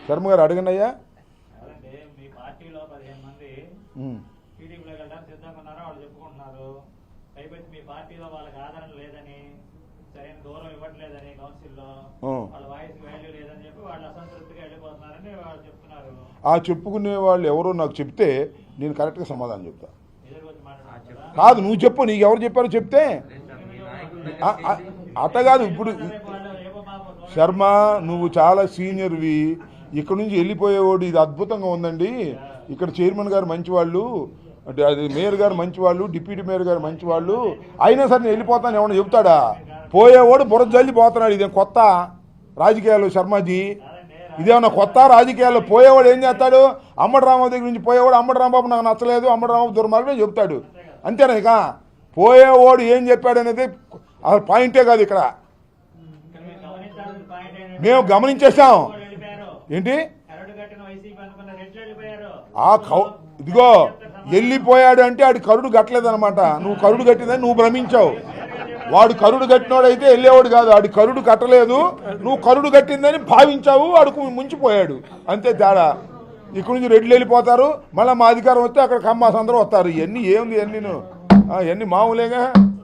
శర్మ గారు అడగండి అయ్యా. మీ పార్టీలో 15 మంది టీడీపీలోకి వెళ్ళడానికి సిద్ధంగా ఉన్నారో వాళ్ళు చెప్పుకుంటున్నారు. పైపచ్చి మీ పార్టీలో వాళ్ళకి ఆదరణ లేదని, సరైన దూరం ఇవ్వట్లేదని, కౌన్సిల్లో వాళ్ళ వాయిస్ వాల్యూ లేదని చెప్పి వాళ్ళు అసంతృప్తిగా వెళ్ళిపోతున్నారని వాళ్ళు చెప్తున్నారు. ఆ చెప్పుకునే వాళ్ళు ఎవరో నాకు చెప్తే నేను కరెక్ట్గా సమాధానం చెప్తా. కాదు నువ్వు చెప్పు, నీకు ఎవరు చెప్పారో చెప్తే అట్ట కాదు. ఇప్పుడు శర్మ నువ్వు చాలా సీనియర్వి, ఇక్కడ నుంచి వెళ్ళిపోయేవాడు ఇది అద్భుతంగా ఉందండి, ఇక్కడ చైర్మన్ గారు మంచివాళ్ళు, అంటే అది మేయర్ గారు మంచివాళ్ళు, డిప్యూటీ మేయర్ గారు మంచివాళ్ళు, అయినా సరే నేను వెళ్ళిపోతాను ఏమన్నా చెప్తాడా? పోయేవాడు బుర్ర జల్లి పోతున్నాడు. ఇదేం కొత్త రాజకీయాలు శర్మాజీ? ఇదేమన్నా కొత్త రాజకీయాల్లో? పోయేవాడు ఏం చేస్తాడు? అమ్మడి రాంబాబు దగ్గర నుంచి పోయేవాడు అమ్మడి రాంబాబు నాకు నచ్చలేదు, అమ్మడి రాంబాబు దుర్మార్గం చెప్తాడు అంతేనా? ఇక పోయేవాడు ఏం చెప్పాడు అనేది అసలు పాయింటే కాదు ఇక్కడ. మేము గమనించేసాం. ఏంటి ఇదిగో వెళ్ళిపోయాడు అంటే ఆడి కరుడు కట్టలేదనమాట. నువ్వు కరుడు కట్టిందని నువ్వు భ్రమించావు. వాడు కరుడు కట్టినోడైతే వెళ్ళేవాడు కాదు. ఆడి కరుడు కట్టలేదు, నువ్వు కరుడు కట్టిందని భావించావు, వాడుకు ముంచిపోయాడు అంతే తేడా. ఇక్కడ నుంచి రెడ్లు వెళ్ళిపోతారు, మళ్ళీ మా అధికారం వస్తే అక్కడ కమ్మాస్ అందరూ వస్తారు. ఇవన్నీ ఏముంది? ఇవన్నీ మామూలేగా.